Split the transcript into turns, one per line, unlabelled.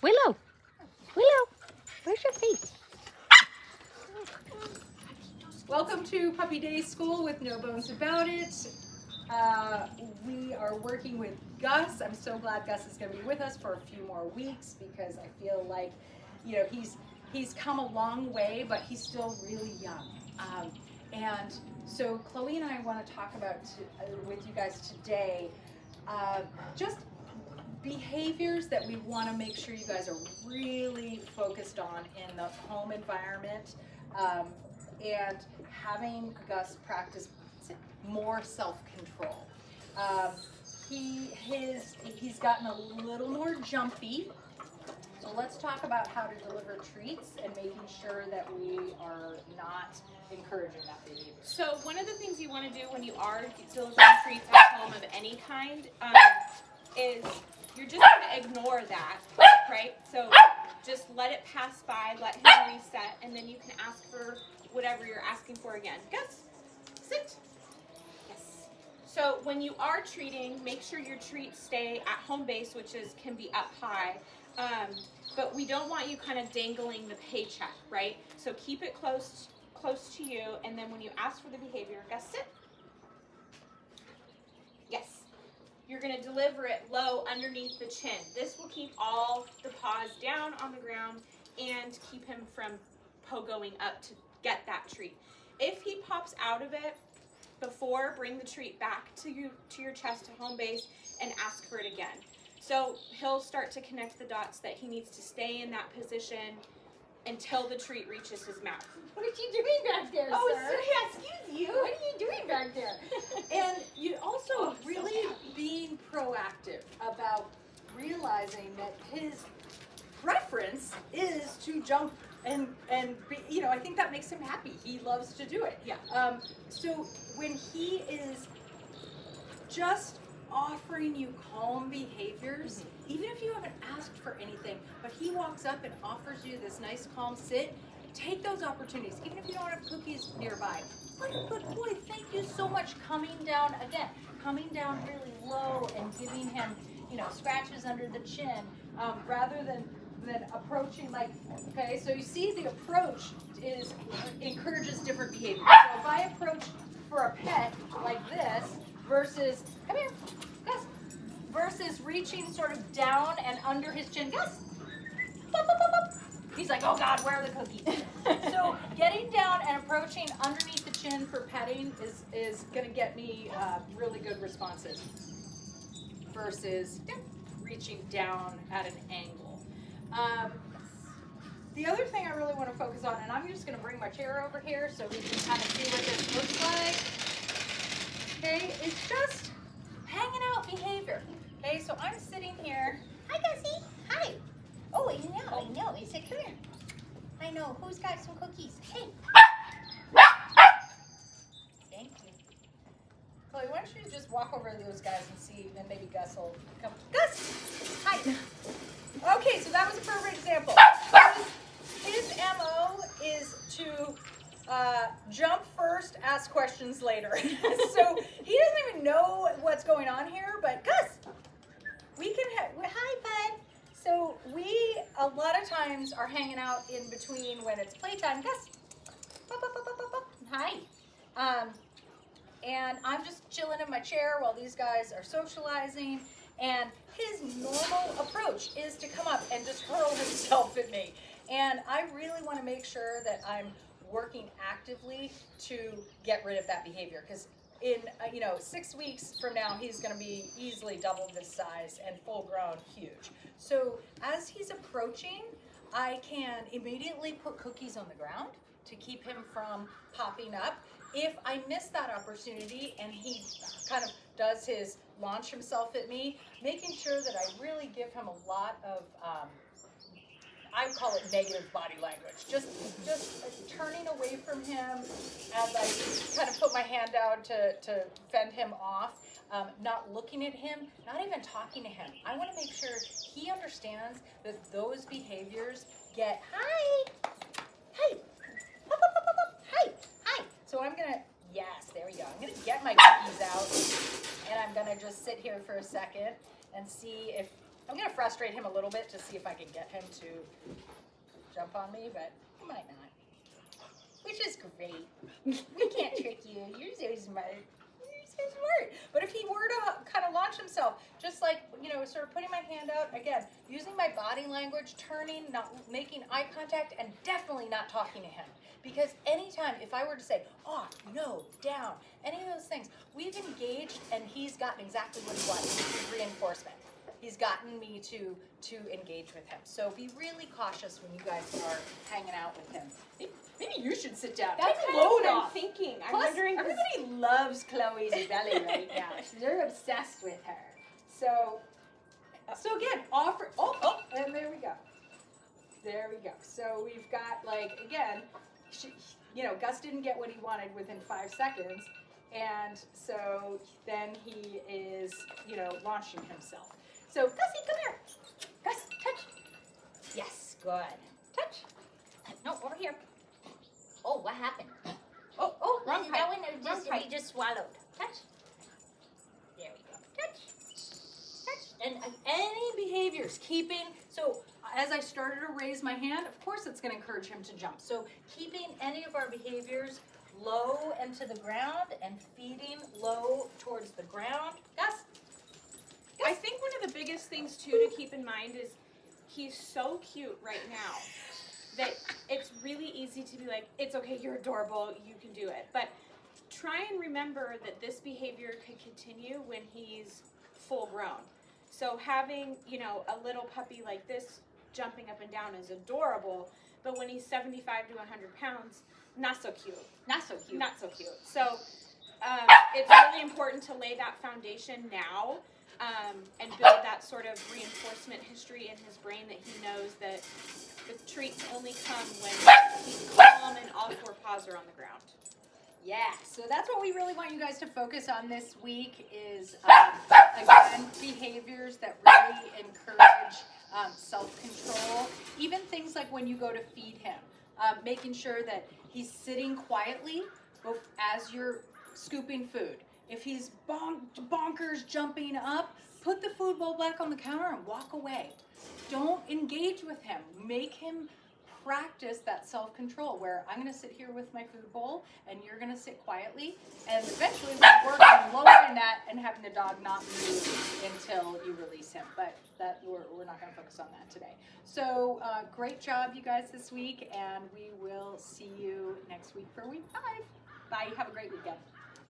Willow, Willow, where's your face?
Welcome to Puppy Day School with No Bones About It. We are working with Gus. I'm so glad Gus is going to be with us for a few more weeks because I feel like, he's come a long way, but he's still really young. And so Chloe and I want to talk about with you guys today just behaviors that we want to make sure you guys are really focused on in the home environment, and having Gus practice more self-control. He's gotten a little more jumpy, so let's talk about how to deliver treats and making sure that we are not encouraging that behavior.
So one of the things you want to do when you are delivering treats at home of any kind is you're just going to ignore that, right? So just let it pass by, let him reset, and then you can ask for whatever you're asking for again. Gus, sit. Yes. So when you are treating, make sure your treats stay at home base, which can be up high. But we don't want you kind of dangling the paycheck, right? So keep it close to you, and then when you ask for the behavior, Gus, sit. Yes. You're going to deliver it low underneath the chin. This will keep all the paws down on the ground and keep him from pogoing up to get that treat. If he pops out of it before, bring the treat back to your chest, to home base, and ask for it again. So he'll start to connect the dots that he needs to stay in that position until the treat reaches his mouth.
What are you doing back there,
Oh,
sir?
yeah, excuse you.
What are you doing back there? And you also really being proactive about realizing that his preference is to jump and be, I think that makes him happy. He loves to do it.
Yeah.
So when he is just offering you calm behaviors, even if you haven't asked for anything, but he walks up and offers you this nice calm sit, take those opportunities, even if you don't have cookies nearby. What a good boy, thank you so much. Coming down really low and giving him, scratches under the chin, rather than approaching okay, so you see the approach encourages different behavior. So if I approach for a pet like this versus, come here, Gus, versus reaching sort of down and under his chin, Gus, pop, pop, pop, pop. He's like, oh God, where are the cookies? So getting down and approaching underneath the chin for petting is gonna get me really good responses versus reaching down at an angle. The other thing I really want to focus on, and I'm just going to bring my chair over here so we can kind of see what this looks like, okay, is just hanging out behavior. Okay, so I'm sitting here. Hi, Gussie. Hi. Oh, I know. He said, come here. I know. Who's got some cookies? Hey. Thank you. Chloe, why don't you just walk over to those guys and see, and maybe Gus will come. Gus! Hi. Okay, so that was a perfect example. His MO is to jump first, ask questions later. So he doesn't even know what's going on here, but Gus, we can hi, bud. So we, a lot of times, are hanging out in between when it's playtime. Gus, hi. And I'm just chilling in my chair while these guys are socializing. And his normal approach is to come up and just hurl himself at me. And I really want to make sure that I'm working actively to get rid of that behavior. Because in 6 weeks from now, he's going to be easily double this size and full grown, huge. So as he's approaching, I can immediately put cookies on the ground to keep him from popping up. If I miss that opportunity and he kind of does his launch himself at me, making sure that I really give him a lot of, I call it negative body language. Just turning away from him as I kind of put my hand out to fend him off. not looking at him, not even talking to him. I want to make sure he understands that those behaviors get, hi, hi, up, up, up, up, up, hi, hi. So I'm gonna, yes, there we go. I'm gonna get my cookies out, and I'm gonna just sit here for a second and see if, I'm gonna frustrate him a little bit to see if I can get him to jump on me, but he might not. Which is great. We can't trick you. You're so smart. You're so smart. But if he were to kind of launch himself, just like, you know, sort of putting my hand out, again, using my body language, turning, not making eye contact, and definitely not talking to him. Because anytime, if I were to say, off, no, down, any of those things, we've engaged and he's gotten exactly what he wants, which is reinforcement. He's gotten me to engage with him. So be really cautious when you guys are hanging out with him. Maybe you should sit down.
That's
Take
kind
a load
of what I'm
off.
thinking. I'm
Plus,
wondering.
everybody loves Chloe's belly right now. They're obsessed with her. So again, offer. Oh, and there we go. There we go. So we've got, like, again, you know, Gus didn't get what he wanted within 5 seconds, and so then he is, you know, launching himself. So Gussie, come here. Gus, touch. Yes, good. Touch.
No, over here. Oh, what happened?
Oh, wrong pipe.
That one
Wrong pipe.
we just swallowed. Touch. There we go. Touch. Touch.
And any behaviors, keeping, so as I started to raise my hand, of course it's going to encourage him to jump. So keeping any of our behaviors low and to the ground and feeding low towards the ground. Gus?
I think one of the biggest things too to keep in mind is he's so cute right now that it's really easy to be like, it's okay, you're adorable, you can do it. But try and remember that this behavior could continue when he's full grown. So having, you know, a little puppy like this jumping up and down is adorable, but when he's 75 to 100 pounds, not so cute.
Not so cute.
Not so cute. So it's really important to lay that foundation now. And build that sort of reinforcement history in his brain that he knows that the treats only come when he's calm and all four paws are on the ground.
Yeah, so that's what we really want you guys to focus on this week is, again, behaviors that really encourage self-control. Even things like when you go to feed him, making sure that he's sitting quietly as you're scooping food. If he's bonkers jumping up, put the food bowl back on the counter and walk away. Don't engage with him. Make him practice that self-control where I'm going to sit here with my food bowl and you're going to sit quietly, and eventually we'll work on lowering that and having the dog not move until you release him. But that we're not going to focus on that today. So great job, you guys, this week, and we will see you next week for week 5. Bye. Have a great weekend.